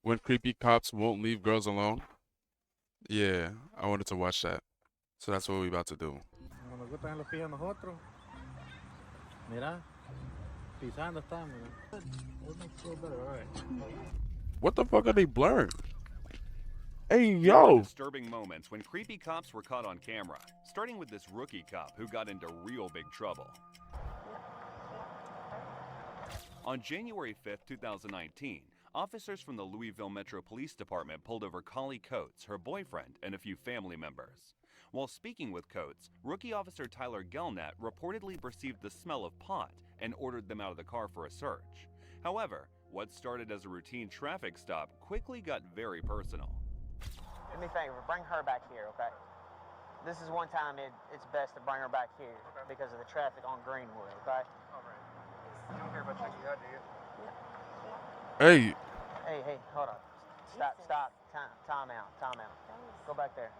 When creepy cops won't leave girls alone? Yeah, I wanted to watch that. So that's what we're about to do. Como nos gustan los pillos nosotros. Mira, pisando está, mira. It makes you feel better, all right. What the fuck are they blurring? Hey, Here are yo! disturbing moments when creepy cops were caught on camera, starting with this rookie cop who got into real big trouble. On January 5th, 2019, officers from the Louisville Metro Police Department pulled over Collie Coates, her boyfriend, and a few family members. While speaking with Coates, rookie officer Tyler Gelnat reportedly perceived the smell of pot and ordered them out of the car for a search. However, what started as a routine traffic stop quickly got very personal. Do me a favor, bring her back here, okay? This is one time it's best to bring her back here because of the traffic on Greenwood, okay? All right. You don't care about checking you out, do you? Hey, Hey, hold on. Stop. Time out. Go back there.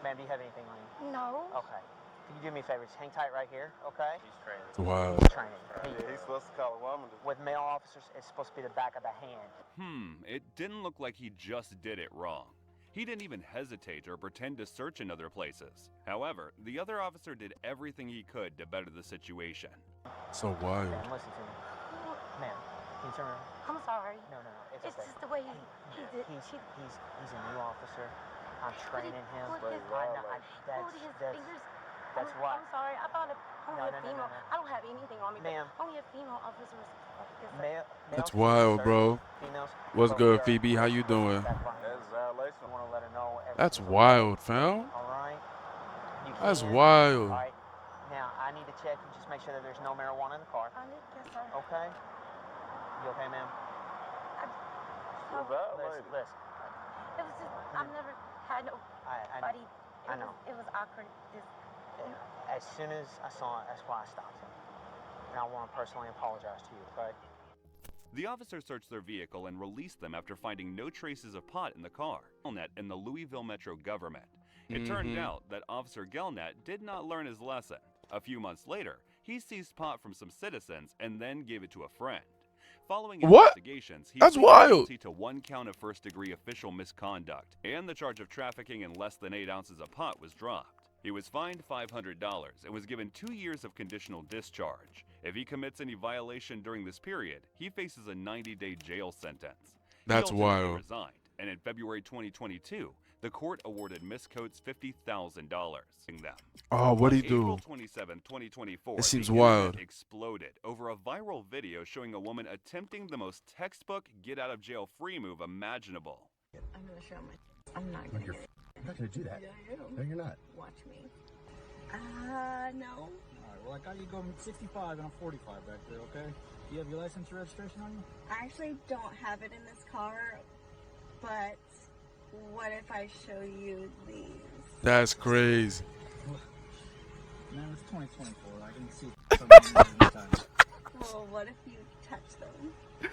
Ma'am, do you have anything on you? No. Okay. Can you do me a favor? Just hang tight right here, okay? He's trained. wow. Training. He's supposed to call a woman. With male officers, it's supposed to be the back of the hand. It didn't look like he just did it wrong. He didn't even hesitate or pretend to search in other places. However, the other officer did everything he could to better the situation. So wild. Ma'am, listen to me. Ma'am, can you turn around? I'm sorry. No. It's It's okay. just the way he did. He's a new officer. I'm training him. Put his, I know, hold his fingers. That's why. I'm sorry. I thought only a female. No. I don't have anything on me. Ma'am. Only a female officer is Male, That's females, wild, sir. bro. Females, What's but good, we are- Phoebe? How you doing? That's fine. That's a violation. I want to let her know. That's everything's wild, okay. fam. All right. You That's can. wild. All right. Now I need to check and just make sure that there's no marijuana in the car. Yes, sir. Okay. You okay, ma'am? You're a violator. Listen. It was just I've never had I nobody. I know. It was awkward. Just As soon as I saw it, that's why I stopped him. And I want to personally apologize to you, okay? The officers searched their vehicle and released them after finding no traces of pot in the car. Gelnat and the Louisville Metro government. It turned out that Officer Gelnat did not learn his lesson. A few months later, he seized pot from some citizens and then gave it to a friend. Following What? investigations, he That's pleaded wild. guilty to 1 count of first-degree official misconduct, and the charge of trafficking in less than 8 ounces of pot was dropped. He was fined $500 and was given 2 years of conditional discharge. If he commits any violation during this period, he faces a 90-day jail sentence. That's He ultimately wild. resigned, and in February 2022, the court awarded Miss Coates $50,000. Them. Oh, what'd he On April do? 27, 2024, It seems the internet wild. exploded over a viral video showing a woman attempting the most textbook get-out-of-jail-free move imaginable. I'm gonna show my. I'm not gonna. You're not gonna do that. Yeah, I am. No, you're not. Watch me. No. All right, well, I got you going 65 and I'm 45 back there, okay? Do you have your license and registration on you? I actually don't have it in this car, but what if I show you these? That's crazy. Man, it's 2024. I can see some time. Well, what if you touch them?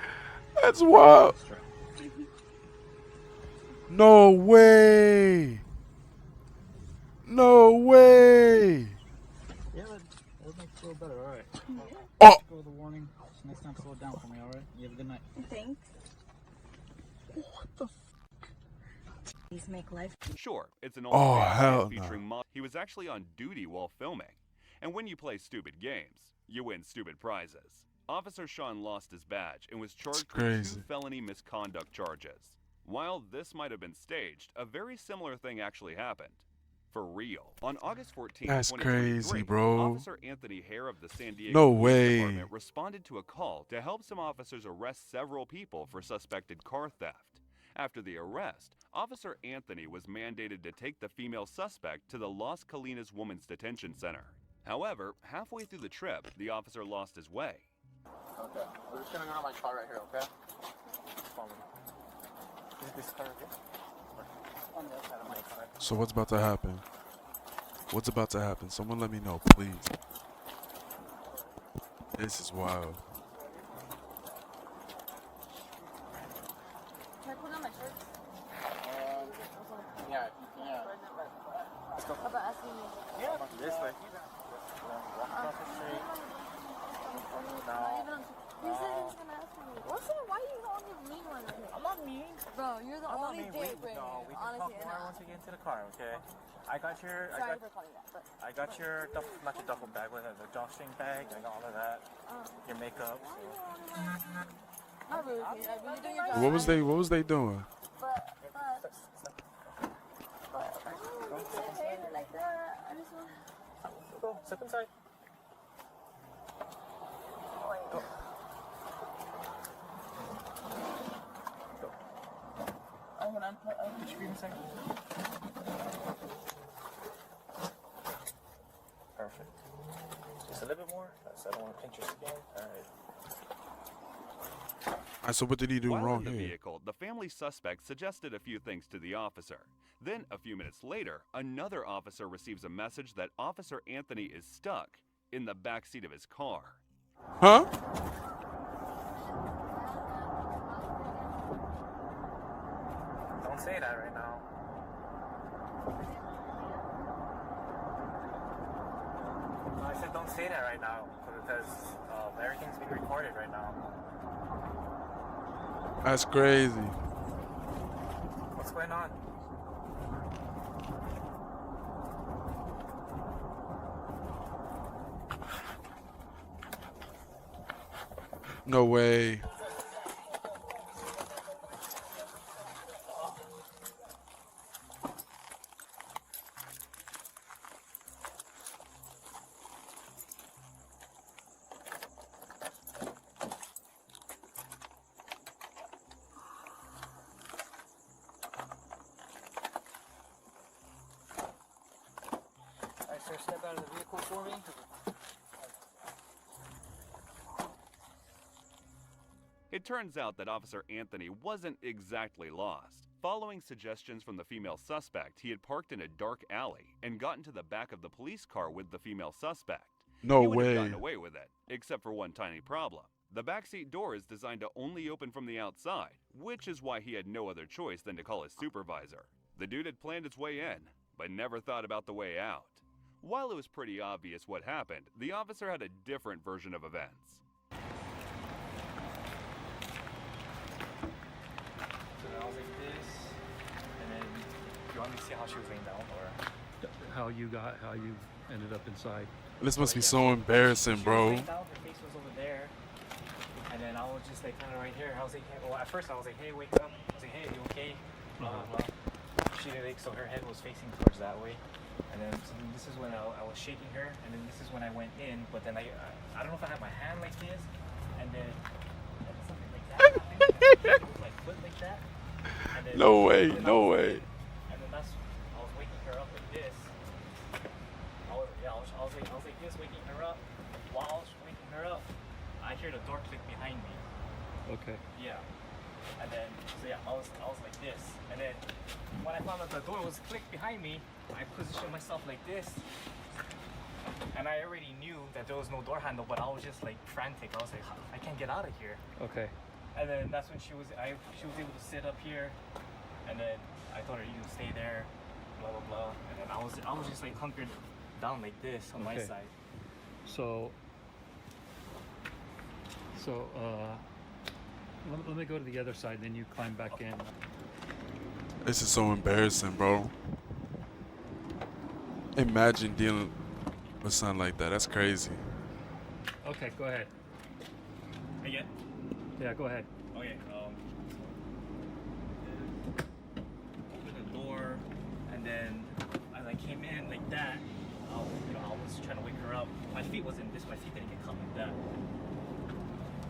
That's wild. Straight. No way. No way. Yeah, that makes you feel better, all right. Oh, Go with the warning. Just next time, slow it down for me, all right? You have a good night. Thanks. These make life. Sure, it's an Oh, old hell featuring He was actually on duty while filming. And when you play stupid games, you win stupid prizes. Officer Sean lost his badge and was charged with 2 crazy. felony misconduct charges. While this might have been staged, a very similar thing actually happened. For real. On August 14, That's 2023, crazy, bro. Officer Anthony Hare of the San Diego No Police way. Department responded to a call to help some officers arrest several people for suspected car theft. After the arrest, Officer Anthony was mandated to take the female suspect to the Las Colinas Women's Detention Center. However, halfway through the trip, the officer lost his way. Okay. We're just gonna go to my car right here, okay? Just follow me. Is this car okay? On the other side of my car. So what's about to happen? What's about to happen? Someone let me know, please. This is wild. Can I put on my shirt? Yeah. How about asking me? Yeah. This way. Walk across the street. He said he was gonna ask me. Why are you always mean one? I'm not mean. Bro, you're the I'm not only being date weak. breaker. No, we can Honestly, talk more once we get into the car, okay? I got your, Sorry for calling that, but I got your, not your duffel bag, but the drawstring bag. I got all of that. Your makeup. So. not really. I really do your job. What was they doing? But why would you hate it like that? I just want. Go, step inside. Go. Go. Oh, hold on. Put your feet inside. Perfect. Just a little bit more. I don't want to pinch your skin. All right. So what did he do While wrong in the here? vehicle, the family suspect suggested a few things to the officer. Then, a few minutes later, another officer receives a message that Officer Anthony is stuck in the back seat of his car. Huh? Don't say that right now. No, I said don't say that right now because everything's being recorded right now. That's crazy. What's going on? No way. Alright, sir, step out of the vehicle for me. It turns out that Officer Anthony wasn't exactly lost. Following suggestions from the female suspect, he had parked in a dark alley and got into the back of the police car with the female suspect. No He would have way. gotten away with it, except for one tiny problem. The backseat door is designed to only open from the outside, which is why he had no other choice than to call his supervisor. The dude had planned his way in, but never thought about the way out. While it was pretty obvious what happened, the officer had a different version of events. So then I was like this, and then you want me to see how she was laying down, or how you ended up inside. This must be so embarrassing, she was bro. laying down, her face was over there, and then I was just like kind of right here. I was like, hey, well, at first I was like, hey, wake up. I was like, hey, you okay? Blah blah blah. She did like so her head was facing towards that way, and then so this is when I was shaking her, and then this is when I went in. But then I don't know if I had my hand like this, and then something like that happened, with my foot like that. And then, No way, then I no was way. like- And then that's I was waking her up like this. I was like this, waking her up. While I was waking her up, I hear the door click behind me. Okay. Yeah. And then so yeah, I was like this. And then when I found out the door was clicked behind me, I positioned myself like this. And I already knew that there was no door handle, but I was just like frantic. I was like, I can't get out of here. Okay. And then that's when she was able to sit up here, and then I told her you can stay there, blah blah blah. And then I was just like hunkered down like this on my Okay. side. So let me go to the other side, then you climb back in. This is so embarrassing, bro. Imagine dealing with something like that. That's crazy. Okay, go ahead. Again? Yeah, go ahead. Okay. Open the door, and then as I came in like that, I was trying to wake her up. My feet wasn't this. My feet didn't get caught like that.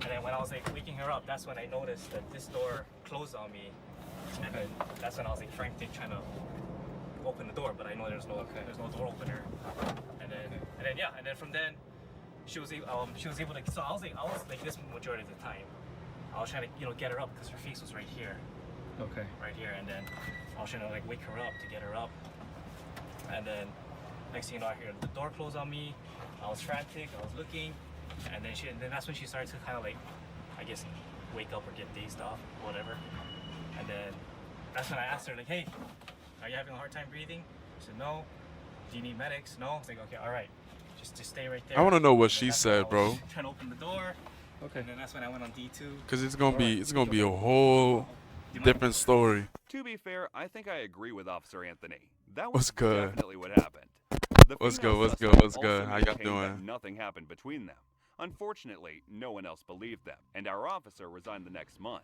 And then when I was like waking her up, that's when I noticed that this door closed on me. And then that's when I was like frantic trying to open the door, but I know there's no door opener. And then from then she was able to. So I was like this majority of the time. I was trying to get her up because her face was right here, Okay. right here, and then I was trying to like wake her up to get her up. And then next thing you know, I hear the door close on me. I was frantic. I was looking, and then that's when she started to kind of like, I guess, wake up or get dazed off, whatever. And then that's when I asked her like, hey, are you having a hard time breathing? She said no. Do you need medics? No. I was like, okay, all right, just stay right there. I want to know what And then she that's when I said, was bro. Trying to open the door. Okay. And then that's when I went on D2. Cause it's gonna be a whole you mind? Different story. To be fair, I think I agree with Officer Anthony. That What's was good? definitely what happened. The What's female good? What's good? suspect What's also good? How y'all maintained that doing? nothing happened between them. Unfortunately, no one else believed them, and our officer resigned the next month.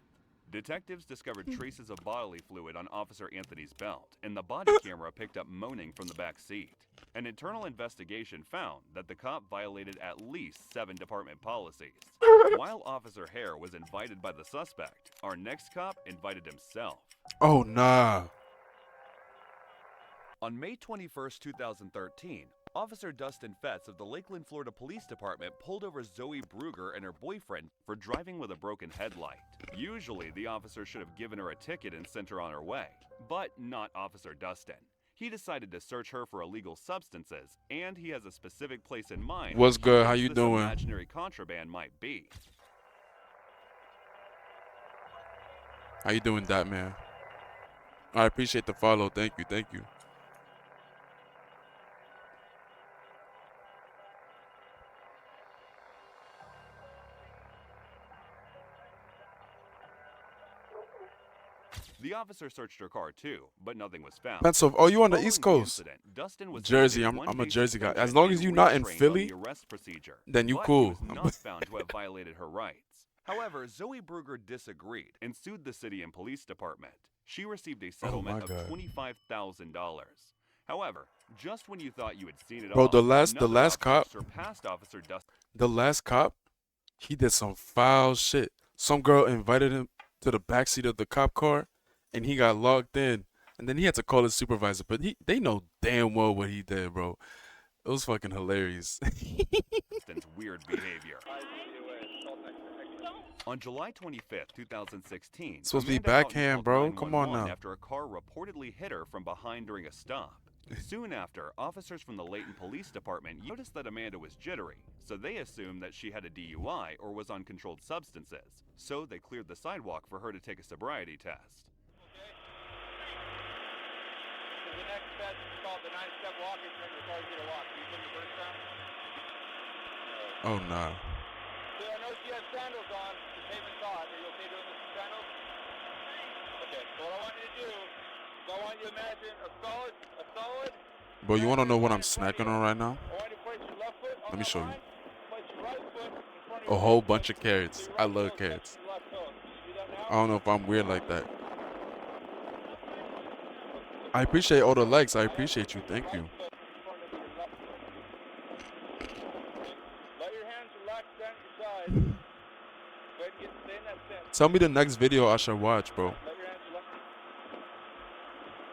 Detectives discovered traces of bodily fluid on Officer Anthony's belt, and the body camera picked up moaning from the back seat. An internal investigation found that the cop violated at least 7 department policies. While Officer Hare was invited by the suspect, our next cop invited himself. Oh nah. On May 21st, 2013, Officer Dustin Fetz of the Lakeland, Florida Police Department pulled over Zoe Bruger and her boyfriend for driving with a broken headlight. Usually, the officer should have given her a ticket and sent her on her way, but not Officer Dustin. He decided to search her for illegal substances, and he has a specific place in mind. What's he good? How thinks you this doing? imaginary contraband might be. How you doing, that man? I appreciate the follow. Thank you. Thank you. The officer searched her car too, but nothing was found. Pennsylvania. Oh, you on the Following East Coast? incident, Dustin was Jersey. sentenced I'm a one-day Jersey guy. suspension As long as and you're not in retrained on Philly, the arrest procedure, then you but cool. He was not found to have violated her rights. However, Zoe Bruger disagreed and sued the city and police department. She received a settlement of God. $25,000. However, just when you thought you had seen it Bro, all, the last another cop, officer surpassed Officer Dustin. the last cop, he did some foul shit. Some girl invited him to the backseat of the cop car, and he got locked in. And then he had to call his supervisor, but they know damn well what he did, bro. It was fucking hilarious. Dustin's weird behavior. On July 25th, 2016, Supposed to be Amanda Houghton backhand, called bro. Come on 911 now. after a car reportedly hit her from behind during a stop. Soon after, officers from the Layton Police Department noticed that Amanda was jittery, so they assumed that she had a DUI or was on controlled substances. So they cleared the sidewalk for her to take a sobriety test. The next step is called the 9-step walk. It's when your car's gonna walk. You took your first time? Oh nah. See, I know she has sandals on. The pavement's hot. Are you okay doing this with sandals? Okay, so what I want you to do is I want you to imagine a solid. Bro, you wanna know what I'm snacking on right now? I want you to place your left foot on Let me that show you. line. Place your right foot in front of A your whole left bunch foot. of carrots. Your I right love heel carrots. touches your left toe. Can you do that now? I don't know if I'm weird like that. I appreciate all the likes. I appreciate you. Thank you. Let your hands relax down at your side. Go ahead and stay in that stance. Tell me the next video I should watch, bro. Let your hands relax.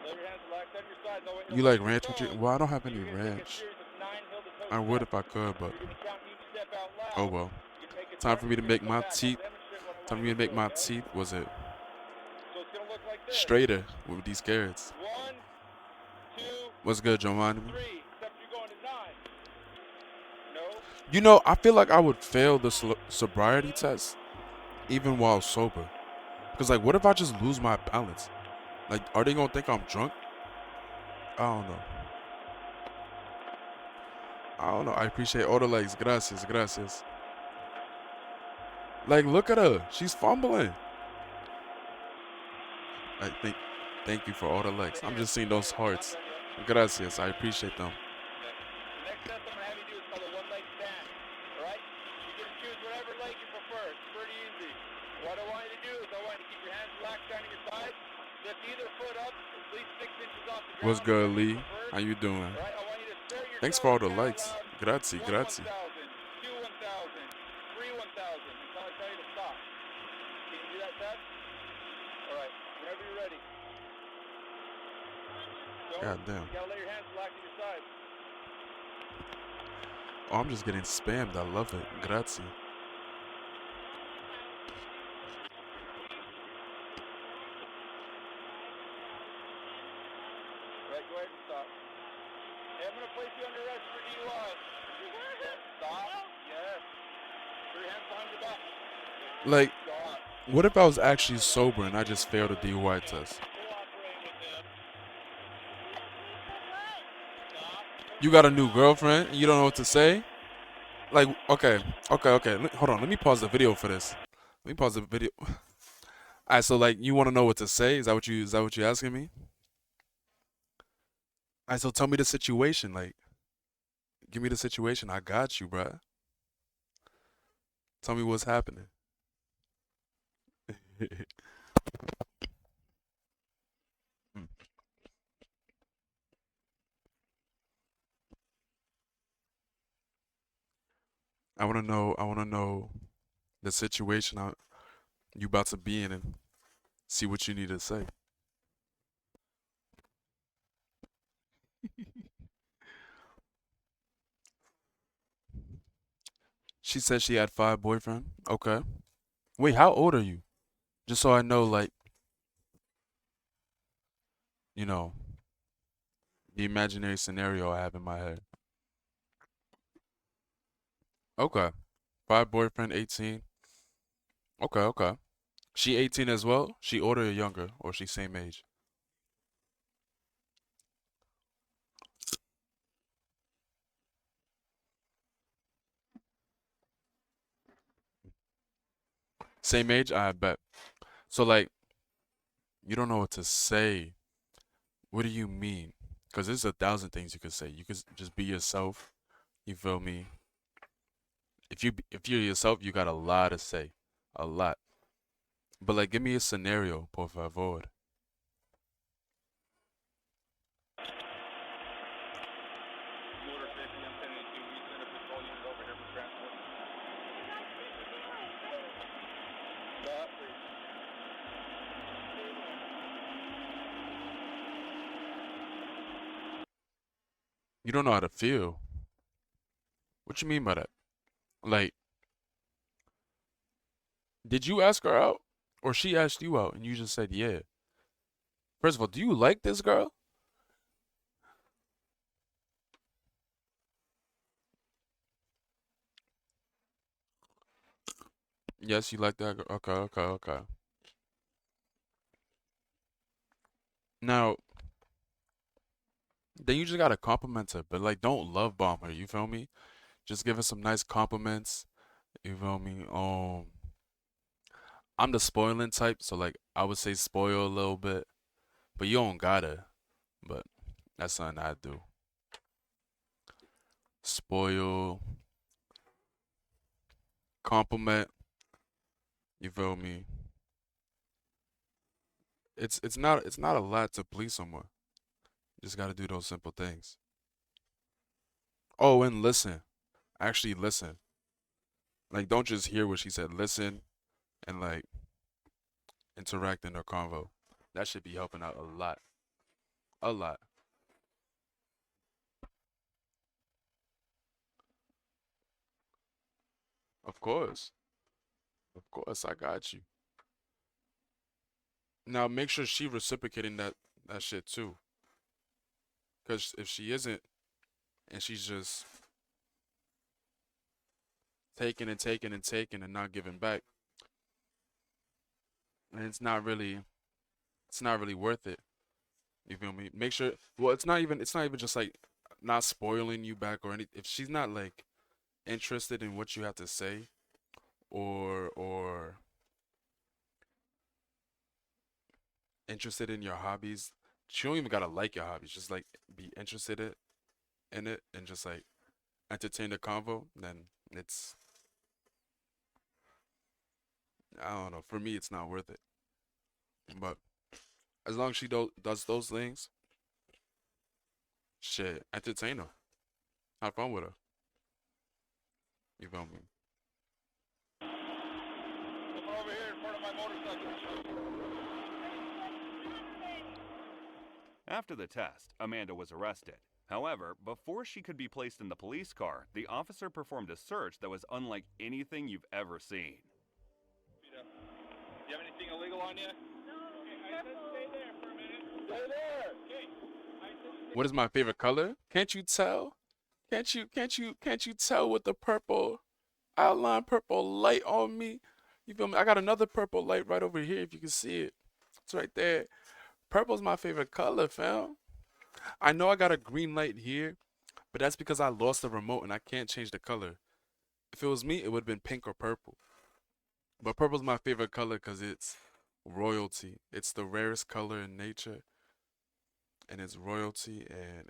Let your hands relax down your side. No, wait, no, You wait, like your ranch with toes. you? Well, I don't have any You're gonna take a ranch. series of 9 heel-to-toe I would steps. if I could, but You're gonna count each step out loud. oh well. You take a Time turn, for me to you're make gonna my come back. I'll teeth. demonstrate what I Time for want me you to make do, my okay? teeth. Was it So it's gonna look like this. straighter with these carrots? 1, 2, What's good, Giovanni? 3. Steps you're going to 9. No. You know, I feel like I would fail the sobriety test even while sober. Because, like, what if I just lose my balance? Like, are they going to think I'm drunk? I don't know. I appreciate all the likes. Gracias, gracias. Like, look at her. She's fumbling. Thank you for all the likes. I'm just seeing those hearts. Gracias. I appreciate them. The next step I'm gonna have you do is called a one-leg stand. All right? You can choose whatever leg you prefer. It's pretty easy. What I want you to do is I want you to keep your hands relaxed down to your side. Lift either foot up at least 6 inches off the ground. What's good, whichever you Lee? prefer. How you doing? All right? I want you to stare your Thanks toes for all the down likes. loud. Grazie, 1, grazie. 1,000, 2, 1,000, 3, 1,000 until I tell you to stop. Can you do that test? All right. Whenever you're ready. God damn. You gotta let your hands relax to your side. Oh, I'm just getting spammed. I love it. Grazie. Right, go ahead and stop. Hey, I'm gonna place you under arrest for DUI. Stop. Yes. Put your hands behind your back. Like, Stop. what if I was actually sober and I just failed a DUI test? Cooperate with them. Stop. You got a new girlfriend and you don't know what to say? Like, okay. Hold on. Let me pause the video for this. Let me pause the video. Alright, so like you want to know what to say? Is that what you asking me? Alright, so tell me the situation. Like, give me the situation. I got you, bruh. Tell me what's happening. I want to know. I want to know the situation you about to be in and see what you need to say. She said she had 5 boyfriends. Okay. Wait, how old are you? Just so I know, like, you know, the imaginary scenario I have in my head. Okay. 5 boyfriend, 18. Okay, okay. She 18 as well? She older or younger? Or she same age? Same age? I bet. So, like, you don't know what to say. What do you mean? Because there's 1,000 things you could say. You could just be yourself. You feel me? If you're yourself, you got a lot to say. A lot. But, like, give me a scenario, por favor. Motor safety, I'm 1082. We send a patrol unit over here for transport. Please. You don't know how to feel. What you mean by that? Like, did you ask her out? Or she asked you out and you just said yeah? First of all, do you like this girl? Yes, you like that girl. Okay, okay, okay. Now, then you just gotta compliment her, but like don't love bomb her, you feel me? Just give her some nice compliments, you feel me? I'm the spoiling type, so like I would say spoil a little bit, but you don't gotta. But that's something I do. Spoil, compliment, you feel me? It's not a lot to please someone. You just gotta do those simple things. Oh, and listen. Actually listen. Like don't just hear what she said. Listen and like interact in their convo. That should be helping out a lot. A lot. Of course. Of course, I got you. Now make sure she reciprocating that shit too. Cause if she isn't and she's just taking and taking and taking and not giving back, and it's not really worth it. You feel me? Make sure well it's not even just like not spoiling you back or anything. If she's not like interested in what you have to say or interested in your hobbies, she don't even gotta like your hobbies. Just like be interested in it and just like entertain the convo. Then it's I don't know. For me, it's not worth it. But as long as she does those things, shit, entertain her, have fun with her. You feel me? Come over here in front of my motorcycle. After the test, Amanda was arrested. However, before she could be placed in the police car, the officer performed a search that was unlike anything you've ever seen. Do you have anything illegal on you? No. Okay, I said stay there for a minute. Stay there. Okay. What is my favorite color? Can't you tell? Can't you tell with the purple outline, purple light on me? You feel me? I got another purple light right over here if you can see it. It's right there. Purple's my favorite color, fam. I know I got a green light here, but that's because I lost the remote and I can't change the color. If it was me, it would have been pink or purple. But purple's my favorite color because it's royalty. It's the rarest color in nature, and it's royalty, and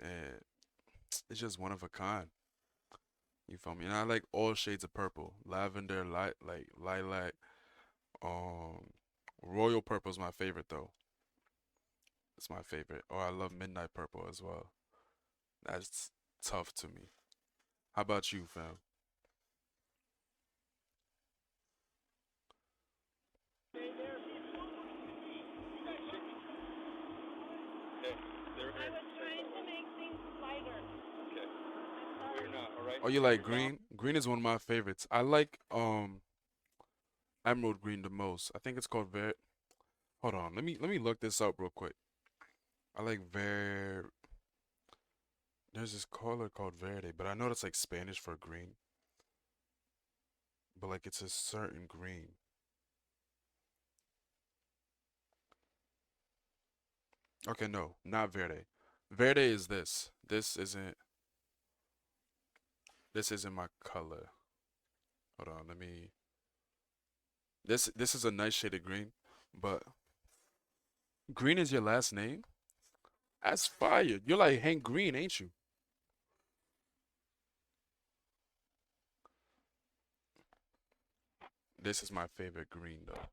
it's just one of a kind. You feel me? And I like all shades of purple, lavender, like lilac. Um, royal purple is my favorite though. It's my favorite. Oh, I love midnight purple as well. That's tough to me. How about you, fam? Okay. They're I was trying to make things lighter. okay. I'm Well, you're sorry. not. All right. Oh, you like green? Green is one of my favorites. I like emerald green the most. I think it's called ver. Hold on, let me look this up real quick. I like ver. There's this color called verde, but I know that's like Spanish for green. But like it's a certain green. Okay, no, not verde. Verde is this. This isn't my color. Hold on, let me. This is a nice shade of green, but green is your last name? That's fire. You're like Hank Green, ain't you? This is my favorite green though.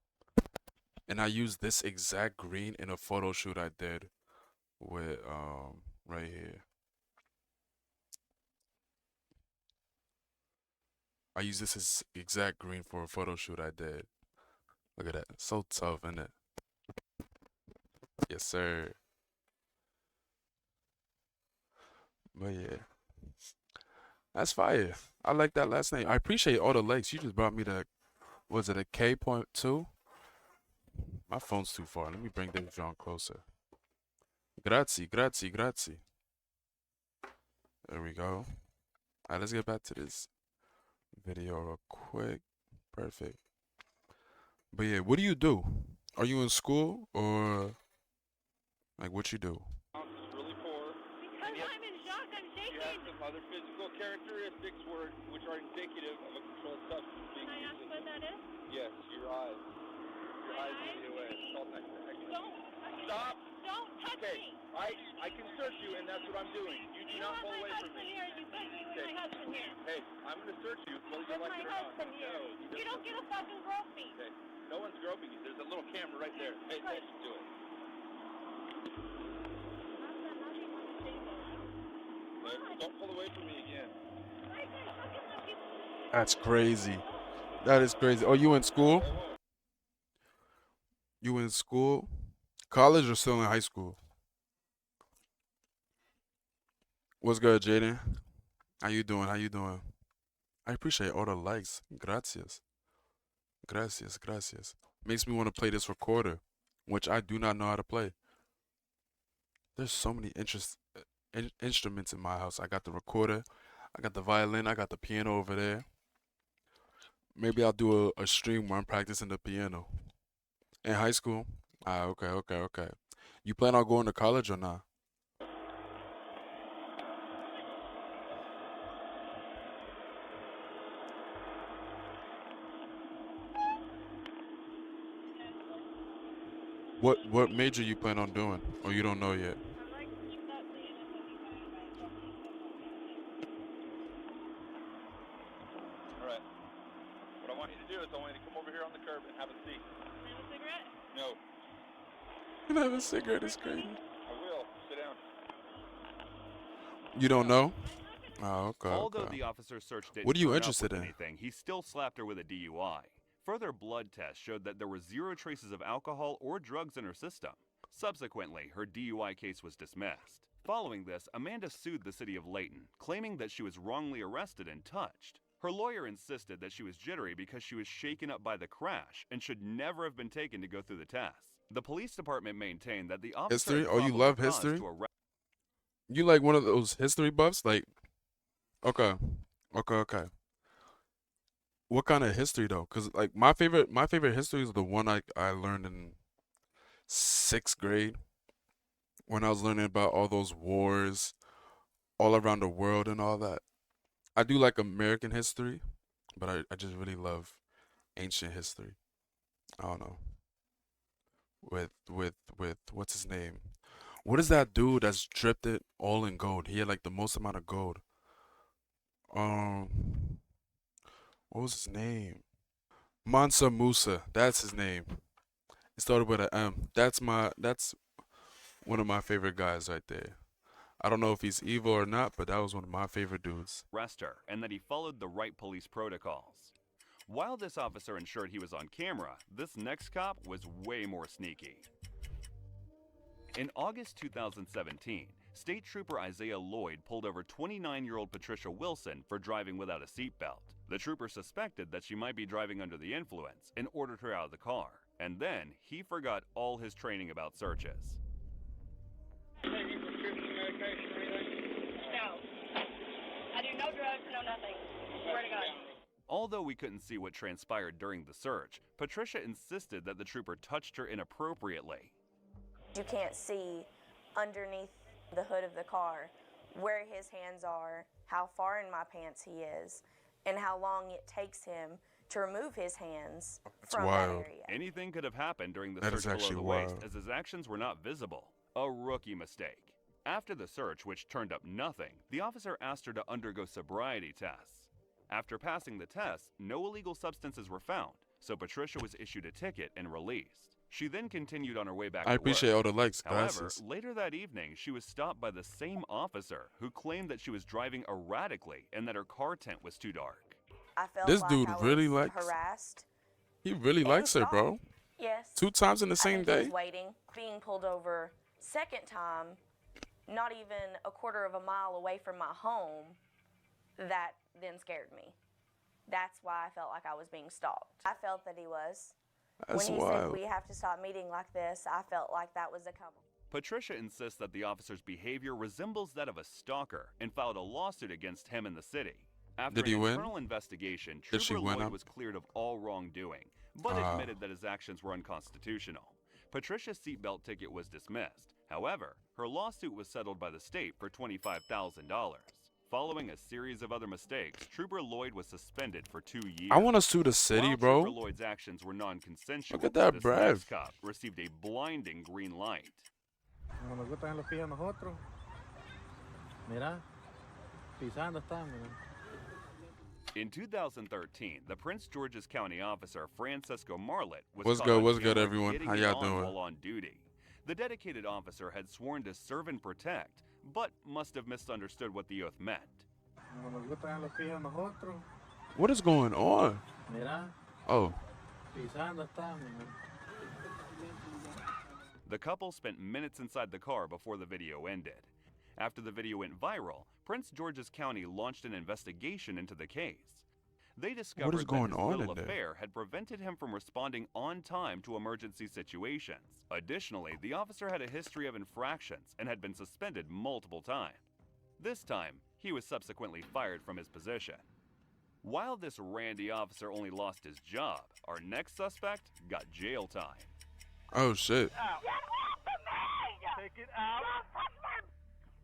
And I used this exact green in a photo shoot I did with right here. I used this exact green for a photo shoot I did. Look at that. So tough, isn't it? Yes, sir. But yeah, that's fire. I like that last name. I appreciate all the likes. You just brought me the, was it a K.2? My phone's too far. Let me bring this John closer. Grazie, grazie, grazie. There we go. All right, let's get back to this video real quick. Perfect. But yeah, what do you do? Are you in school or like what you do? It's really poor. Because I'm in shock, I'm You shaking. have some other physical characteristics which are indicative of a controlled substance being Can I ask used. what that is? Yes, your eyes. Your My eyes eyes? give you away. It's called Don't. Stop. Don't touch Okay. me. I can search you, and that's what I'm doing. You do You not have pull my away from husband me. here. You said you Okay. my husband here. Hey, I'm gonna search you whether you With like my it or not. husband here. No, You don't get a fucking gropey. Okay. No one's groping you. There's a little camera right there. Pay attention to it. Okay? Don't pull away from me again. That's crazy. That is crazy. Oh, you in school? You in school? College or still in high school? What's good, Jaden? How you doing? How you doing? I appreciate all the likes. Gracias. Gracias, gracias. Makes me want to play this recorder, which I do not know how to play. There's so many instruments in my house. I got the recorder, I got the violin, I got the piano over there. Maybe I'll do a stream where I'm practicing the piano. In high school? Ah, okay, okay, okay. You plan on going to college or not? What major you plan on doing? Or you don't know yet? All right. What I want you to do is I want you to come over here on the curb and have a seat. Have a cigarette? No, You have a cigarette is crazy. I will. Sit down. You don't know? Oh, okay, Although okay. the officer search didn't What are you turn up interested with in? anything, he still slapped her with a DUI. Further blood tests showed that there were zero traces of alcohol or drugs in her system. Subsequently, her DUI case was dismissed. Following this, Amanda sued the city of Layton, claiming that she was wrongly arrested and touched. Her lawyer insisted that she was jittery because she was shaken up by the crash and should never have been taken to go through the tests. The police department maintained that the officer History? had Oh, you probable love cause history? to arrest. You like one of those history buffs? Like, okay, okay, okay. What kind of history though? Cause like my favorite history is the one I learned in sixth grade when I was learning about all those wars all around the world and all that. I do like American history, but I just really love ancient history. I don't know. with what's his name? What is that dude that's dripped it all in gold? He had like the most amount of gold. Um, what was his name? Mansa Musa. That's his name. It started with a M. That's one of my favorite guys right there. I don't know if he's evil or not, but that was one of my favorite dudes. Arrest her and that he followed the right police protocols. While this officer ensured he was on camera, this next cop was way more sneaky. In August 2017, State Trooper Isaiah Lloyd pulled over 29-year-old Patricia Wilson for driving without a seatbelt. The trooper suspected that she might be driving under the influence and ordered her out of the car. And then he forgot all his training about searches. Taking prescription medication or anything? No. I do no drugs, no nothing. Swear to God. Although we couldn't see what transpired during the search, Patricia insisted that the trooper touched her inappropriately. You can't see underneath the hood of the car where his hands are, how far in my pants he is, and how long it takes him to remove his hands from wild. that area. Anything could have happened during the That is search below actually the waist, wild. as his actions were not visible. A rookie mistake. After the search, which turned up nothing, the officer asked her to undergo sobriety tests. After passing the tests, no illegal substances were found, so Patricia was issued a ticket and released. She then continued on her way back I to appreciate work. all the likes, However, glasses. later that evening, she was stopped by the same officer who claimed that she was driving erratically and that her car tent was too dark. I felt This like dude I really was likes- harassed. He really and likes her, stalked. bro. Yes. 2 times in the I same think he day. was waiting, being pulled over second time, not even a quarter of a mile away from my home. That then scared me. That's why I felt like I was being stalked. I felt that he was. That's when he wild. said we have to stop meeting like this, I felt like that was a couple. Patricia insists that the officer's behavior resembles that of a stalker and filed a lawsuit against him in the city. After Did he an win? internal investigation, Did she Trooper win Lloyd him? was cleared of all wrongdoing, but admitted that his actions were unconstitutional. Patricia's seatbelt ticket was dismissed. However, her lawsuit was settled by the state for $25,000. Following a series of other mistakes, Trooper Lloyd was suspended for 2 years. I want to sue the city, While bro. Trooper Lloyd's actions were non-consensual, Look at that this breath. next cop received a blinding green light. Como nos gustan los pies a nosotros. Mira, pisando están, mira. In 2013, the Prince George's County officer Francisco Marlett was What's caught good, on what's good, camera everyone? getting How it y'all on doing? while on duty. The dedicated officer had sworn to serve and protect, but must have misunderstood what the oath meant. Como nos gustan los pies a nosotros. What is going on? Mira, Oh, pisando están, mira. The couple spent minutes inside the car before the video ended. After the video went viral, Prince George's County launched an investigation into the case. They discovered that going his on little in there? affair had prevented him from responding on time to emergency situations. Additionally, the officer had a history of infractions and had been suspended multiple times. This time, he was subsequently fired from his position. While this randy officer only lost his job, our next suspect got jail time. oh shit. Take it out.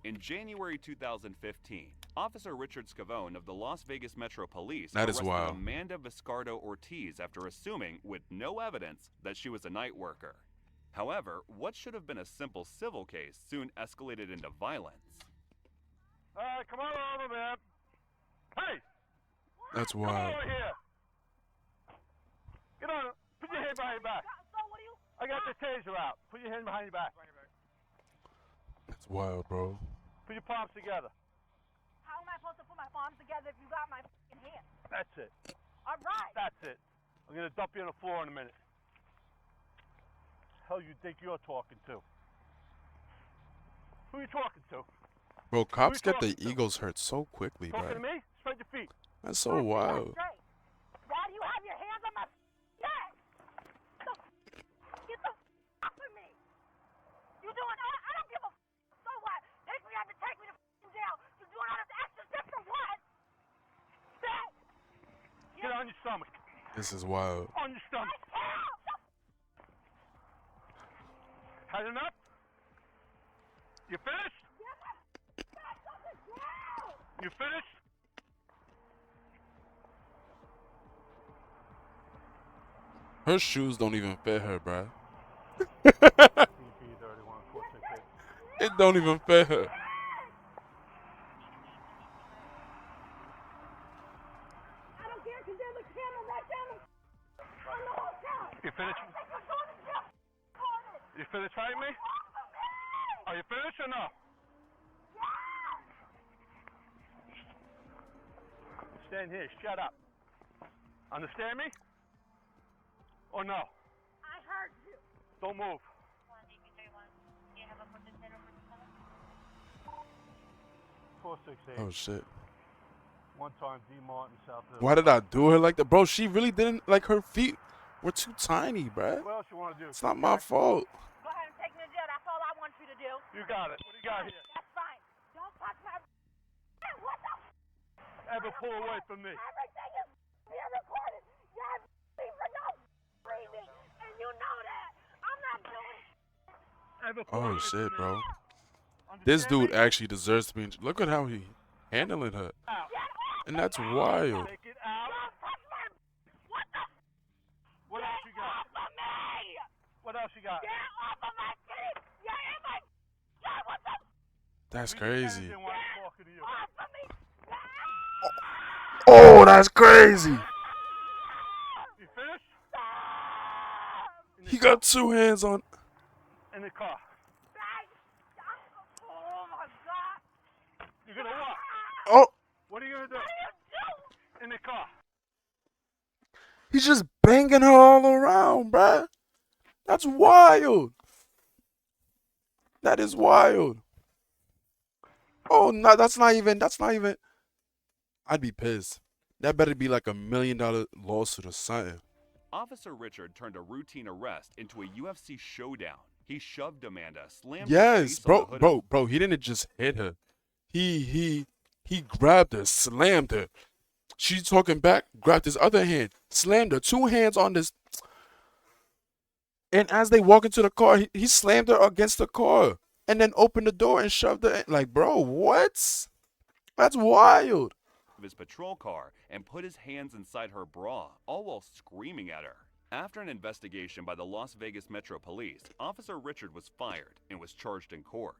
In January 2015, Officer Richard Scavone of the Las Vegas Metro Police That is arrested wild. Amanda Viscardo Ortiz after assuming, with no evidence, that she was a night worker. However, what should have been a simple civil case soon escalated into violence. All right, come on over, man. Hey, That's come wild. over here. Get on. Put your hand behind your back. I got the taser out. Put your hand behind your back. That's wild, bro. Put your palms together. How am I supposed to put my palms together if you got my f***ing hand? That's it. All right. That's it. I'm gonna dump you on the floor in a minute. Hell, you think you're talking to? Who you talking to? Bro, cops get the talking to? egos hurt so quickly, Talking to bro. me? Spread your feet. That's so wild. Straight. Why do you have your hands on my neck? Get the off of me. You doing all? I don't give a so what? Take me out and take me to jail. You doing all this extra shit for what? That. Get on your stomach. This is wild. On your stomach. Had enough? You finished? You finished? Her shoes don't even fit her, bro. It don't even fit her. I don't care because there's a camera right down on the hotel. You finished? You finished fighting me? Are you finished or no? Stand here. Shut up. Understand me? Or no? I heard you. Don't move. 468. Oh shit. One time, D. Martin, South Hill. Why did I do her like that, bro? She really didn't like her feet were too tiny, bruh. What else you want to do? It's not my fault. Go ahead and take me to jail. That's all I want you to do. You got it. What do you got here? That's fine. Don't touch my. What the? Ever pull away from me? Everything is being recorded. You're for no reason, and you know that. I'm not doing. Ever pull Oh away shit, from me? bro. Understand This dude me? actually deserves to be. Look at how he handling her, Out. and that's wild. Take it out. Don't touch my. What the? What else you Get got? off of me! What else you got? Get off of my teeth! You're in my. God, what the? That's We crazy. didn't want to talk to you. Off of me! Oh, that's crazy. You finished? He got two hands on. In the car. Oh my God! You're gonna what? Oh, What are you gonna do? What do you do? In the car. he's just banging her all around, bruh. That's wild. That is wild. Oh no, that's not even. I'd be pissed. That better be like $1 million lawsuit or something. Officer Richard turned a routine arrest into a UFC showdown. He shoved Amanda, slammed her Yes, face on the hood bro. He didn't just hit her. He grabbed her, slammed her. She's talking back, grabbed his other hand, slammed her. Two hands on this. And as they walk into the car, he slammed her against the car and then opened the door and shoved her in. Like, bro, what? That's wild. of his patrol car and put his hands inside her bra, all while screaming at her. After an investigation by the Las Vegas Metro Police, Officer Richard was fired and was charged in court.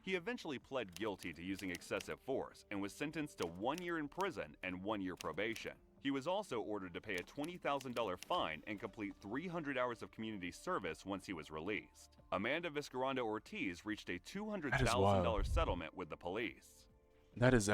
He eventually pled guilty to using excessive force and was sentenced to 1 year in prison and 1 year probation. He was also ordered to pay a $20,000 fine and complete 300 hours of community service once he was released. Amanda Vizcarrondo Ortiz reached a $200,000 settlement with the police. That is